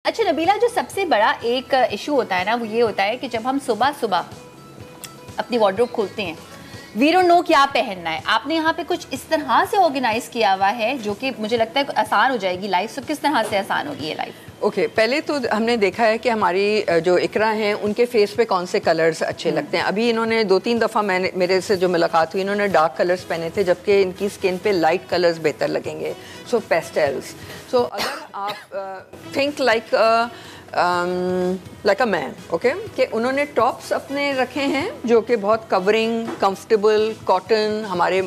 अच्छा नबीला, जो सबसे बड़ा एक इशू होता है ना, वो ये होता है कि जब हम सुबह सुबह अपनी वार्डरोब खोलते हैं, वी डोंट नो क्या पहनना है। आपने यहाँ पे कुछ इस तरह से ऑर्गेनाइज किया हुआ है जो कि मुझे लगता है आसान हो जाएगी लाइफ। तो किस तरह से आसान होगी ये लाइफ? ओके, पहले तो हमने देखा है कि हमारी जो इकरा हैं उनके फेस पे कौन से कलर्स अच्छे लगते हैं। अभी इन्होंने 2-3 दफ़ा मेरे से जो मुलाकात हुई, इन्होंने डार्क कलर्स पहने थे, जबकि इनकी स्किन पे लाइट कलर्स बेहतर लगेंगे। सो पेस्टल्स। सो अगर आप think like a man, okay, कि उन्होंने टॉप्स अपने रखे हैं जो कि बहुत कवरिंग, कंफर्टेबल, कॉटन, हमारे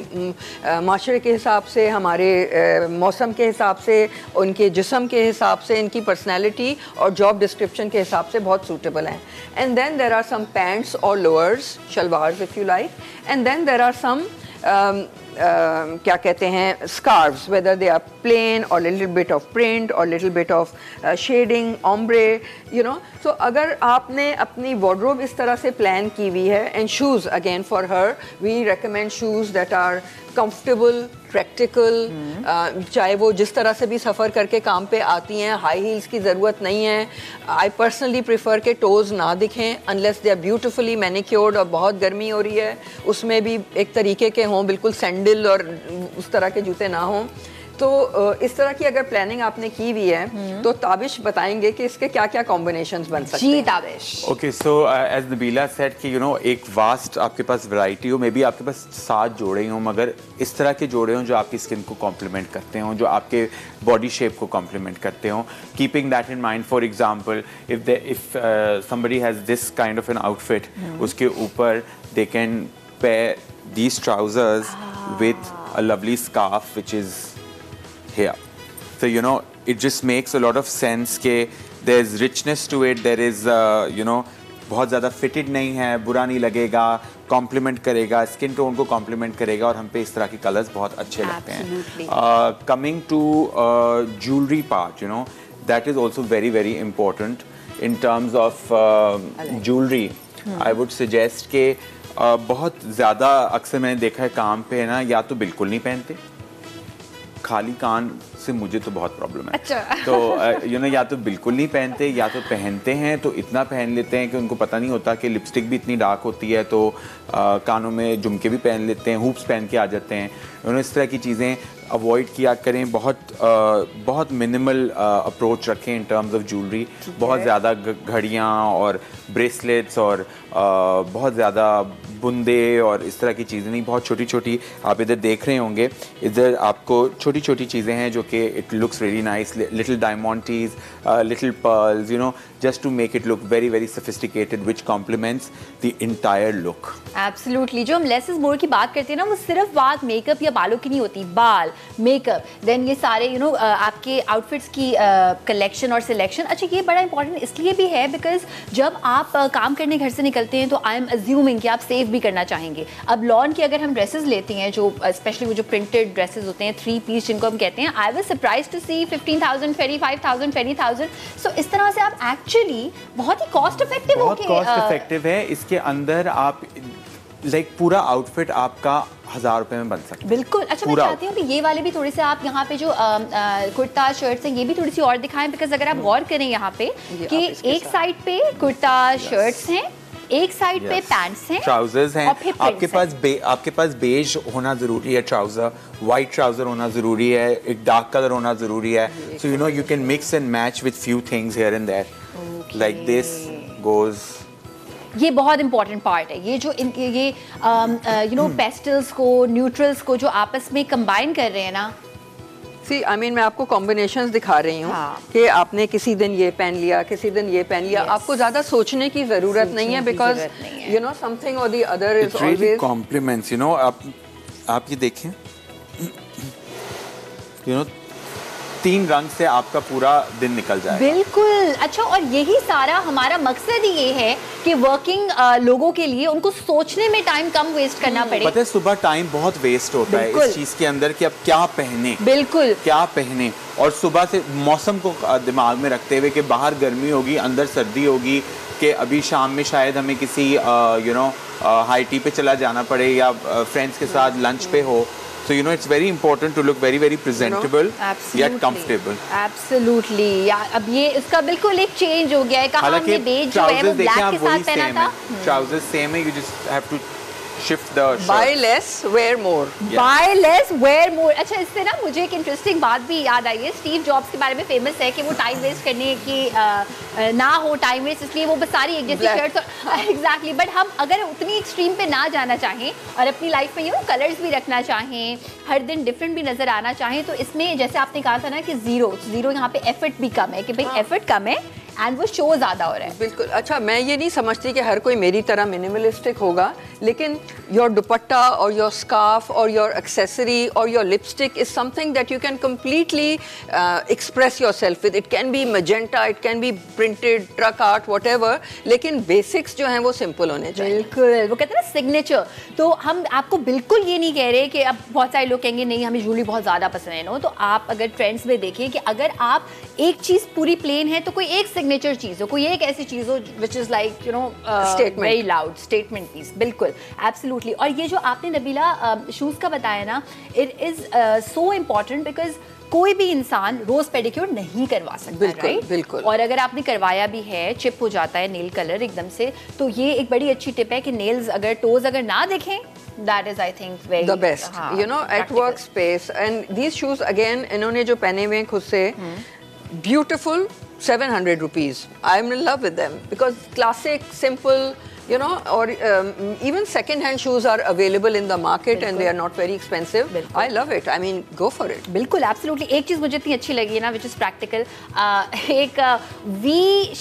माशरे के हिसाब से, हमारे मौसम के हिसाब से, उनके जिस्म के हिसाब से, इनकी पर्सनैलिटी और जॉब डिस्क्रिप्शन के हिसाब से बहुत सूटेबल हैं। And then there are some pants or lowers, shalwars if you like, and then there are some क्या कहते हैं, scarves, whether they are plain or little bit of print or little bit of shading, ombre, you know. So अगर आपने अपनी wardrobe इस तरह से plan की हुई है, and shoes again for her, we recommend shoes that are comfortable, practical, चाहे वो जिस तरह से भी सफ़र करके काम पे आती हैं, हाई हील्स की ज़रूरत नहीं है। आई पर्सनली प्रेफर के टोज़ ना दिखें unless they are beautifully manicured और बहुत गर्मी हो रही है, उसमें भी एक तरीके के हों, बिल्कुल सैंडल और उस तरह के जूते ना हों। तो इस तरह की अगर प्लानिंग आपने की हुई है तो ताबिश बताएंगे कि इसके क्या क्या कॉम्बिनेशंस बन सकते हैं। जी Tabish. Okay, so as Nabila said कि एक वास्ट आपके पास वैरायटी हो, मे बी आपके पास 7 जोड़े हों, मगर इस तरह के जोड़े हों जो आपकी स्किन को कॉम्प्लीमेंट करते हों, जो आपके बॉडी शेप को कॉम्प्लीमेंट करते हों। Keeping that in mind, for example if somebody has this kind of an outfit, उसके ऊपर they can pair these trousers with a lovely scarf which is here. So it just makes a lot of sense कि there's richness to it, there is बहुत ज़्यादा fitted नहीं है, बुरा नहीं लगेगा, कॉम्प्लीमेंट करेगा, स्किन टोन को कॉम्प्लीमेंट करेगा, और हम पे इस तरह के कलर्स बहुत अच्छे लगते हैं। Coming to jewellery part, that is also very very important in terms of jewelry. I would suggest कि बहुत ज़्यादा अक्सर मैंने देखा है काम पे है ना, या तो बिल्कुल नहीं पहनते, खाली कान से मुझे तो बहुत प्रॉब्लम है। अच्छा। तो या तो बिल्कुल नहीं पहनते, या तो पहनते हैं तो इतना पहन लेते हैं कि उनको पता नहीं होता कि लिपस्टिक भी इतनी डार्क होती है, तो कानों में झुमके भी पहन लेते हैं, हुप्स पहन के आ जाते हैं। इस तरह की चीज़ें अवॉइड किया करें, बहुत मिनिमल अप्रोच रखें इन टर्म्स ऑफ ज्वेलरी। बहुत ज़्यादा घड़ियाँ और ब्रेसलेट्स और बहुत ज़्यादा बुंदे और इस तरह की चीज़ें नहीं, बहुत छोटी छोटी। आप इधर देख रहे होंगे, इधर आपको छोटी छोटी चीज़ें हैं जो कि it looks really nice, little diamonds, little pearls, just to make it look very very sophisticated, which complements the entire look. Absolutely. जो हम लेस इज मोर की बात करते हैं ना, वो सिर्फ बात मेकअप या बालों की नहीं होती, बाल, मेकअप, देन ये सारे आपके आउटफिट्स की कलेक्शन और सिलेक्शन। अच्छा, ये बड़ा इंपॉर्टेंट इसलिए भी है बिकॉज जब आप काम करने घर से निकलते हैं तो आई एम अज्यूमिंग कि आप सेव भी करना चाहेंगे। अब लॉन की अगर हम ड्रेसेस लेते हैं, जो स्पेशली वो जो प्रिंटेड ड्रेसेस होते हैं, 3 पीस जिनको हम कहते हैं, आई वाज सरप्राइज टू सी 15,000, 25,000, 20,000। सो इस तरह से आप एक्चुअली बहुत ही कॉस्ट इफेक्टिव हो, बहुत कॉस्ट इफेक्टिव है। इसके अंदर आप पूरा आउटफिट आपका 1000 रुपए में बन सकता है। बिल्कुल। अच्छा, मैं चाहती हूँ कि ये वाले भी थोड़े से आप यहाँ पे जो कुर्ता शर्ट्स हैं, ये भी थोड़ी सी और दिखाएं, बिकॉज अगर आप गौर करें यहाँ पे कि एक साइड पे कुर्ता शर्ट्स हैं, एक साइड पे पैंट्स हैं, ट्राउजर्स हैं, आपके पास बेज होना जरूरी है, ट्राउजर वाइट ट्राउजर होना जरूरी है, एक डार्क कलर होना जरूरी है। So you can mix and match with few things here and there, like this goes. ये बहुत इंपॉर्टेंट पार्ट है, ये जो ये पेस्टल्स को, न्यूट्रल्स को जो आपस में कंबाइन कर रहे हैं ना। मैं आपको कॉम्बिनेशंस दिखा रही हूँ कि आपने किसी दिन ये पहन लिया, किसी दिन ये पहन लिया। आपको ज्यादा सोचने की जरूरत नहीं है, बिकॉज समथिंग और the other is always complements. आप ये देखें, 3 रंग से आपका पूरा दिन निकल जाएगा। बिल्कुल। अच्छा, और यही सारा हमारा मकसद ही ये है कि वर्किंग लोगों के लिए उनको सोचने में टाइम कम वेस्ट करना पड़े। पता है, सुबह टाइम बहुत वेस्ट होता है इस चीज के अंदर कि अब क्या पहने, बिल्कुल क्या पहने। और सुबह से मौसम को दिमाग में रखते हुए कि बाहर गर्मी होगी, अंदर सर्दी होगी, कि अभी शाम में शायद हमें किसी हाई टी पे चला जाना पड़े या फ्रेंड्स के साथ लंच पे हो, So you know it's very important to look very very presentable, yet comfortable. Absolutely. यार अब ये इसका बिल्कुल एक चेंज हो गया है। कहाँ हमने बेज जो है वो ब्लैक के साथ पहना था। Trousers same है, you just have to shift the shirt. Buy less, wear more. Buy less, wear more. अच्छा, इससे ना मुझे एक इंटरेस्टिंग बात भी याद आई है। स्टीव जॉब्स के बारे में फेमस है कि वो टाइम वेस्ट करने की ना हो टाइम वेस्ट, इसलिए वो बस सारी एक जैसी शर्ट्स एग्जैक्टली। बट हम अगर उतनी एक्सट्रीम पे ना जाना चाहें और अपनी लाइफ में ये कलर्स भी रखना चाहें, हर दिन डिफरेंट भी नजर आना चाहें, तो इसमें जैसे आपने कहा था ना कि जीरो यहाँ पे एफर्ट भी कम है, कि भाई एफर्ट कम है एंड वो शो ज्यादा हो रहा है। बिल्कुल। अच्छा, मैं ये नहीं समझती कि हर कोई मेरी तरह मिनिमलिस्टिक होगा, लेकिन योर दुपट्टा और योर स्कार्फ और योर एक्सेसरी और your lipstick is something that you can completely express yourself with. It can be magenta, it can be printed, truck art, whatever, लेकिन बेसिक्स जो हैं वो सिंपल होने चाहिए। बिल्कुल, वो कहते हैं ना सिग्नेचर। तो हम आपको बिल्कुल ये नहीं कह रहे कि अब बहुत सारे लोग कहेंगे नहीं हमें ज्वेलरी बहुत ज़्यादा पसंद है, नो, तो आप अगर ट्रेंड्स में देखें कि अगर आप एक चीज़ पूरी प्लेन है तो कोई एक सिग्नेचर चीज़ हो, कोई एक ऐसी चीज़ हो which is like you know very loud statement piece. बिल्कुल, एब्सोल्युटली। और ये जो आपने नबीला शूज़ का बताया ना, it is so important because कोई भी इंसान रोज पेडिक्योर नहीं करवा सकता। बिल्कुल, राइट? बिल्कुल। और अगर आपने करवाया भी है, चिप हो जाता है नेल कलर एकदम से, तो ये एक बड़ी अच्छी टिप है कि नेल्स अगर टोज अगर ना देखें, that is I think very the best, you know, at workspace. And these shoes again, इन्होंने जो पहने हुए हैं खुद से, beautiful, 700 rupees. I'm in love with them because classic, simple, you know, or even second-hand shoes are available in the market and they are not very expensive. I love it. I mean, go for it. बिल्कुल, absolutely. एक चीज़ मुझे इतनी अच्छी लगी है ना, which is practical. एक V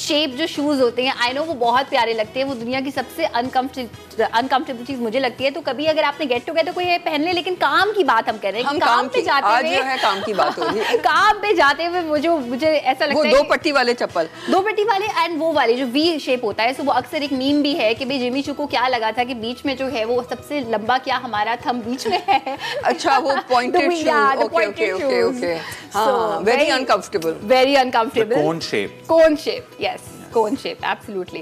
shape जो shoes होते हैं, I know वो बहुत प्यारे लगते हैं, वो दुनिया की सबसे uncomfortable चीज़ मुझे लगती है। तो कभी अगर आपने get together कोई पहन ले, लेकिन काम की बात हम कर रहे हैं, हम काम पे जाते हुए, आज जो है काम की बात हो रही है। काम पे जाते हुए मुझे ऐसा लगता है वो 2 पट्टी वाले चप्पल, 2 पट्टी वाले एंड वो वाले जो V shape होता है, सो वो अक्सर एक मीम भी है कि भाई जिमी चू को क्या लगा था कि बीच में जो है वो सबसे लंबा क्या हमारा थंब बीच में है। अच्छा, वो pointed shoes. Okay. हाँ, very uncomfortable. Very uncomfortable. The cone shape. Cone shape, yes. Cone shape, absolutely.